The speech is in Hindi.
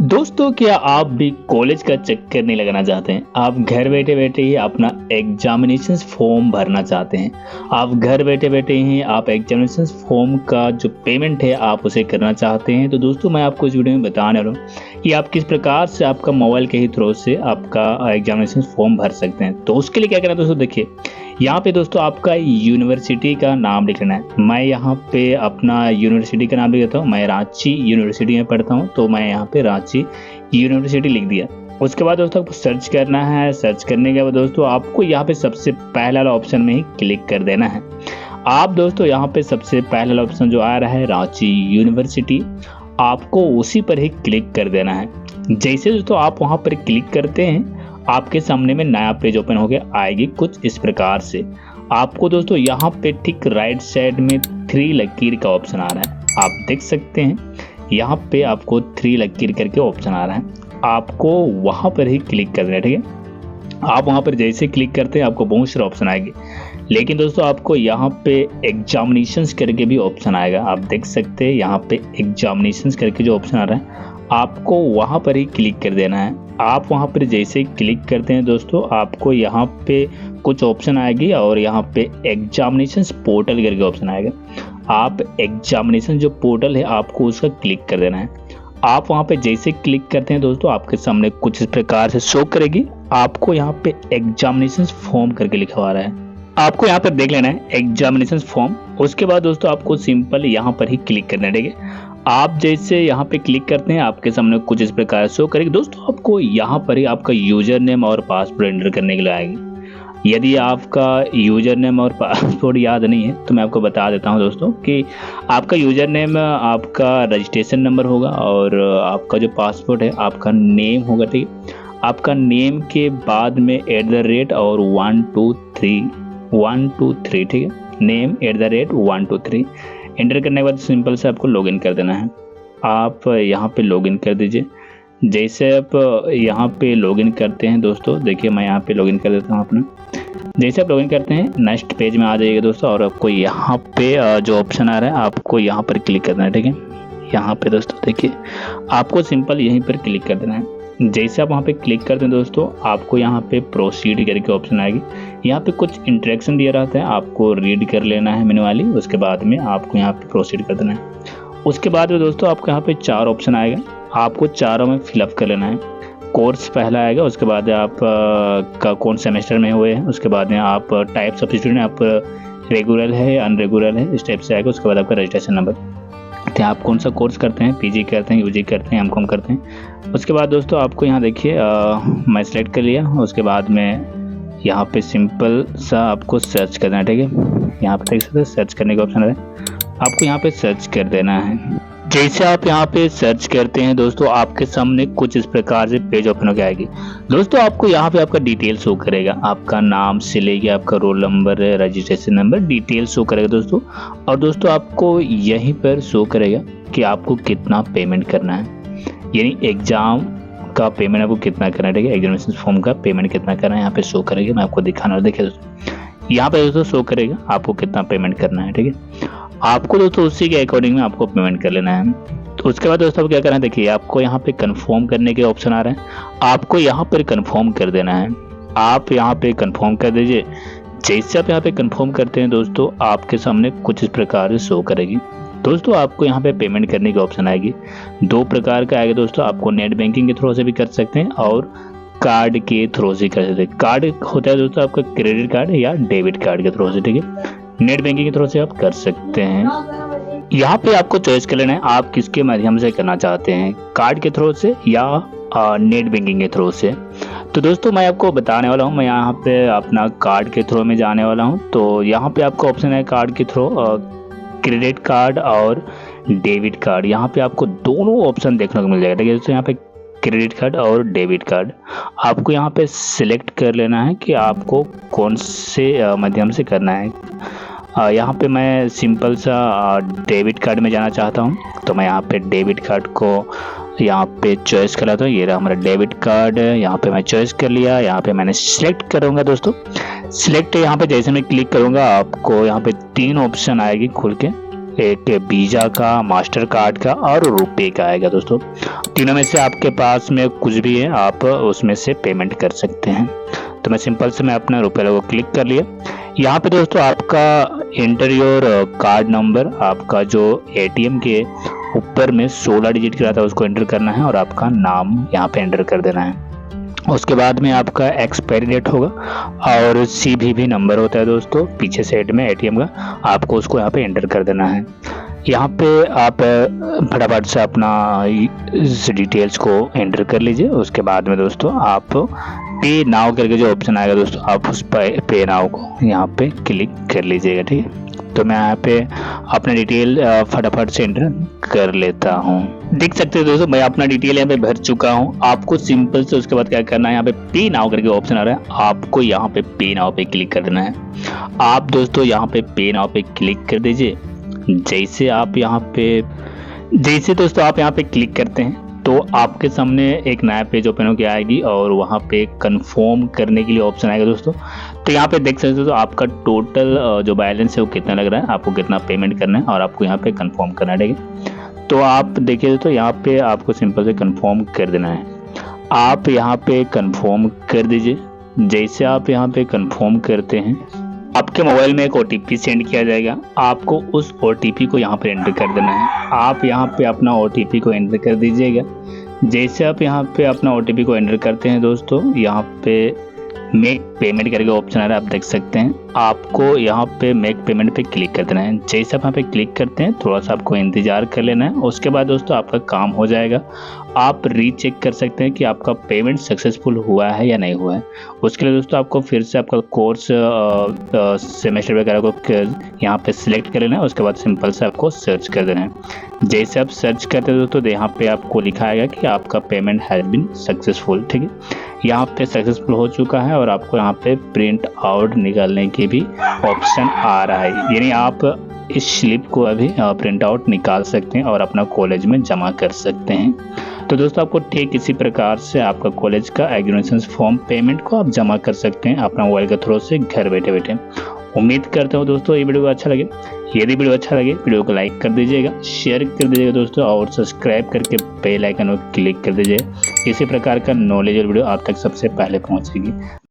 दोस्तों, क्या आप भी कॉलेज का चक्कर नहीं लगाना चाहते हैं? आप घर बैठे बैठे ही अपना एग्जामिनेशन फॉर्म भरना चाहते हैं। आप घर बैठे बैठे ही आप एग्जामिनेशन फॉर्म का जो पेमेंट है आप उसे करना चाहते हैं। तो दोस्तों, मैं आपको इस वीडियो में बताने वाला हूँ कि आप किस प्रकार से आपका मोबाइल के ही थ्रू से आपका एग्जामिनेशन फॉर्म भर सकते हैं। तो उसके लिए क्या करना है दोस्तों, देखिए यहाँ पे दोस्तों आपका यूनिवर्सिटी का नाम लिखना है। मैं यहाँ पे अपना यूनिवर्सिटी का नाम लिख देता हूँ। मैं रांची यूनिवर्सिटी में पढ़ता हूँ, तो मैं यहाँ पे रांची यूनिवर्सिटी लिख दिया। उसके बाद दोस्तों आपको सर्च करना है। सर्च करने के बाद दोस्तों आपको यहाँ पे सबसे पहला वाला ऑप्शन में ही क्लिक कर देना है। आप दोस्तों यहाँ पे सबसे पहला वाला ऑप्शन जो आ रहा है रांची यूनिवर्सिटी, आपको उसी पर ही क्लिक कर देना है। जैसे दोस्तों आप वहाँ पर क्लिक करते हैं, आपके सामने में नया पेज ओपन हो गया आएगी कुछ इस प्रकार से। आपको दोस्तों यहाँ पे ठीक राइट साइड में 3 लकीर का ऑप्शन आ रहा है, आप देख सकते हैं। यहाँ पे आपको 3 लकीर करके ऑप्शन आ रहा है, आपको वहाँ पर ही क्लिक करना है। ठीक है, आप वहाँ पर जैसे क्लिक करते हैं आपको बहुत सारे ऑप्शन आएंगे, लेकिन दोस्तों आपको यहाँ पे एग्जामिनेशंस करके भी ऑप्शन आएगा। आप देख सकते हैं यहाँ पे एग्जामिनेशंस करके जो ऑप्शन आ रहा है आपको वहाँ पर ही क्लिक कर देना है। आप वहाँ पर जैसे क्लिक करते हैं दोस्तों आपको यहाँ पे कुछ ऑप्शन आएगी और यहाँ पे एग्जामिनेशंस पोर्टल करके ऑप्शन आएगा। आप एग्जामिनेशन जो पोर्टल है आपको उसका क्लिक कर देना है। आप वहाँ पे जैसे क्लिक करते हैं दोस्तों आपके सामने कुछ इस प्रकार से शो करेगी। आपको यहाँ पे एग्जामिनेशन फॉर्म करके लिखा हुआ है, आपको यहाँ पर देख लेना है एग्जामिनेशन फॉर्म। उसके बाद दोस्तों आपको सिंपल यहाँ पर ही क्लिक करना है। ठीक है, आप जैसे यहाँ पे क्लिक करते हैं आपके सामने कुछ इस प्रकार शो करेगी। दोस्तों आपको यहाँ पर ही आपका यूजर नेम और पासवर्ड एंटर करने के लिए आएगी। यदि आपका यूजर नेम और पासवर्ड याद नहीं है तो मैं आपको बता देता हूँ दोस्तों कि आपका यूजर नेम आपका रजिस्ट्रेशन नंबर होगा और आपका जो पासवर्ड है आपका नेम होगा। ठीक है, आपका नेम के बाद में @ और 123 ठीक है, नेम @ 123 एंटर करने के बाद सिंपल से आपको लॉगिन कर देना है। आप यहाँ पे लॉगिन कर दीजिए। जैसे आप यहाँ पे लॉगिन करते हैं दोस्तों, देखिए मैं यहाँ पे लॉगिन कर देता हूँ अपना। जैसे आप लॉगिन करते हैं नेक्स्ट पेज में आ जाइएगा दोस्तों और आपको यहाँ पे जो ऑप्शन आ रहा है आपको यहाँ पर क्लिक करना है। ठीक है, यहाँ पे दोस्तों देखिए आपको सिंपल यहीं पर क्लिक कर देना है। जैसे आप वहाँ पे क्लिक करते हैं दोस्तों आपको यहाँ पे प्रोसीड करके ऑप्शन आएगी। यहाँ पे कुछ इंस्ट्रक्शन दिया रहता है, आपको रीड कर लेना है मैन्युअली। उसके बाद में आपको यहाँ पे प्रोसीड कर देना है। उसके बाद में दोस्तों आपको यहाँ पे 4 ऑप्शन आएगा, आपको चारों में फिलअप कर लेना है। कोर्स पहला आएगा, उसके बाद आप का कौन सेमेस्टर में हुए हैं, उसके बाद में आप टाइप्स ऑफ स्टूडेंट आप रेगुलर है अनरेगुलर है इस टाइप से आएगा। उसके बाद आपका रजिस्ट्रेशन नंबर, क्या आप कौन सा कोर्स करते हैं, पीजी करते हैं, यूजी करते हैं, एमकॉम करते हैं। उसके बाद दोस्तों आपको यहाँ देखिए मैं सेलेक्ट कर लिया। उसके बाद में यहाँ पे सिंपल सा आपको सर्च करना है। ठीक है, यहाँ पे देख सकते हैं सर्च करने का ऑप्शन है, आपको यहाँ पे सर्च कर देना है। जैसे आप यहाँ पे सर्च करते हैं दोस्तों आपके सामने कुछ इस प्रकार से पेज ओपन होकर आएगी। दोस्तों आपको यहाँ पे आपका डिटेल शो करेगा, आपका नाम से लेके आपका roll number, registration number, detail show करेगा दोस्तों। और दोस्तों आपको यहीं पर शो करेगा कि आपको कितना पेमेंट करना है, यानी एग्जाम का पेमेंट आपको कितना करना है। ठीक है, एग्जामिनेशन फॉर्म का पेमेंट कितना करना है यहाँ पे शो करेगा। मैं आपको दिखाना, देखिए दोस्तों यहाँ पे दोस्तों शो करेगा आपको कितना पेमेंट करना है। ठीक है, आपको दोस्तों उसी के अकॉर्डिंग में आपको पेमेंट कर लेना है। तो उसके बाद दोस्तों क्या करना है, देखिए आपको यहाँ पे कंफर्म करने के ऑप्शन आ रहा है, आपको यहाँ पर कंफर्म कर देना है। आप यहाँ पे कंफर्म कर दीजिए। जैसे आप यहाँ पे कंफर्म करते हैं दोस्तों आपके सामने कुछ इस प्रकार से शो करेगी। दोस्तों आपको यहाँ पे पेमेंट करने की ऑप्शन आएगी, 2 प्रकार का आएगा दोस्तों। आपको नेट बैंकिंग के थ्रू से भी कर सकते हैं और कार्ड के थ्रू से कर सकते हैं। कार्ड होता है दोस्तों आपका क्रेडिट कार्ड या डेबिट कार्ड के थ्रू से। ठीक है, नेट बैंकिंग के थ्रू से आप कर सकते हैं। यहाँ पे आपको चॉइस कर लेना है आप किसके माध्यम से करना चाहते हैं, कार्ड के थ्रू से या नेट बैंकिंग के थ्रू से। तो दोस्तों मैं आपको बताने वाला हूँ, मैं यहाँ पे अपना कार्ड के थ्रू में जाने वाला हूँ। तो यहाँ पे आपका ऑप्शन है कार्ड के थ्रू, क्रेडिट कार्ड और डेबिट कार्ड। यहाँ पे आपको दोनों ऑप्शन देखने को मिल जाएगा। ठीक है दोस्तों, यहाँ पे क्रेडिट कार्ड और डेबिट कार्ड आपको यहाँ पे सिलेक्ट कर लेना है कि आपको कौन से माध्यम से करना है। यहाँ पे मैं सिंपल सा डेबिट कार्ड में जाना चाहता हूँ, तो मैं यहाँ पे डेबिट कार्ड को यहाँ पे चॉइस कर लेता हूँ। ये रहा हमारा डेबिट कार्ड, यहाँ पे मैं चॉइस कर लिया। यहाँ पे मैंने सिलेक्ट करूँगा दोस्तों। सिलेक्ट यहाँ पे जैसे मैं क्लिक करूँगा आपको यहाँ पे 3 ऑप्शन आएगी खुल के। एक वीज़ा का, मास्टर कार्ड का और रुपए का आएगा दोस्तों। तीनों में से आपके पास में कुछ भी है, आप उसमें से पेमेंट कर सकते हैं। तो मैं सिंपल से मैं अपना रुपए लोगो क्लिक कर लिया। यहाँ पे दोस्तों आपका एंटर योर कार्ड नंबर, आपका जो एटीएम के ऊपर में 16 डिजिट का रहता है उसको एंटर करना है और आपका नाम यहाँ पे एंटर कर देना है। उसके बाद में आपका एक्सपायरी डेट होगा और सीवीवी नंबर होता है दोस्तों पीछे साइड में एटीएम का, आपको उसको यहाँ पे एंटर कर देना है। यहाँ पे आप फटाफट से अपना इस डिटेल्स को एंटर कर लीजिए। उसके बाद में दोस्तों आप पे नाउ करके जो ऑप्शन आएगा दोस्तों, आप उस पे नाउ को यहाँ पे क्लिक कर लीजिएगा, ठीक है। तो मैं यहाँ पे अपना डिटेल फटाफट से एंटर कर लेता हूँ। देख सकते हो दोस्तों मैं अपना डिटेल यहाँ पे भर चुका हूँ। आपको सिंपल से उसके बाद क्या करना है, यहाँ पे पे नाउ करके ऑप्शन आ रहा है, आपको यहाँ पे पे नाउ पे क्लिक कर देना है। आप दोस्तों यहाँ पे पे नाउ पे क्लिक कर दीजिए। जैसे दोस्तों आप यहाँ पे क्लिक करते हैं तो आपके सामने एक नया पेज ओपन होकर आएगी और वहाँ पे कंफर्म करने के लिए ऑप्शन आएगा दोस्तों। तो यहाँ पे देख सकते हो तो आपका टोटल जो बैलेंस है वो कितना लग रहा है, आपको कितना पेमेंट करना है और आपको यहाँ पे कंफर्म करना है। तो आप देखिए दोस्तों यहाँ पे आपको सिंपल से कंफर्म कर देना है। आप यहाँ पे कंफर्म कर दीजिए। जैसे आप यहाँ पे कंफर्म करते हैं आपके मोबाइल में एक ओटीपी सेंड किया जाएगा, आपको उस ओटीपी को यहाँ पे एंटर कर देना है। आप यहाँ पे अपना ओटीपी को एंटर कर दीजिएगा। जैसे आप यहाँ पे अपना ओटीपी को एंटर करते हैं दोस्तों, यहाँ पे मेक पेमेंट करके ऑप्शन आ रहा है, आप देख सकते हैं। आपको यहाँ पे मेक पेमेंट पे क्लिक कर देना है। जैसे आप यहाँ पे क्लिक करते हैं थोड़ा सा आपको इंतजार कर लेना है। उसके बाद दोस्तों आपका काम हो जाएगा। आप रीचेक कर सकते हैं कि आपका पेमेंट सक्सेसफुल हुआ है या नहीं हुआ है। उसके लिए दोस्तों आपको फिर से आपका कोर्स सेमेस्टर वगैरह को यहाँ पे सिलेक्ट कर लेना है। उसके बाद सिंपल से आपको सर्च कर देना है। जैसे आप सर्च करते हैं दोस्तों यहाँ पे आपको लिखा आएगा कि आपका पेमेंट हैज़ बीन सक्सेसफुल, ठीक है। यहाँ पे सक्सेसफुल हो चुका है और आपको यहाँ पे प्रिंट आउट निकालने की भी ऑप्शन आ रहा है, यानी आप इस स्लिप को अभी प्रिंट आउट निकाल सकते हैं और अपना कॉलेज में जमा कर सकते हैं। तो दोस्तों आपको ठीक इसी प्रकार से आपका कॉलेज का एग्रीमेंशन फॉर्म पेमेंट को आप जमा कर सकते हैं अपना मोबाइल के थ्रू से घर बैठे बैठे। उम्मीद करता हूँ दोस्तों ये वीडियो को अच्छा लगे। यदि वीडियो अच्छा लगे वीडियो को लाइक कर दीजिएगा, शेयर कर दीजिएगा दोस्तों और सब्सक्राइब करके बेल आइकन पर क्लिक कर दीजिएगा। इसी प्रकार का नॉलेज वीडियो आप तक सबसे पहले पहुँचेगी।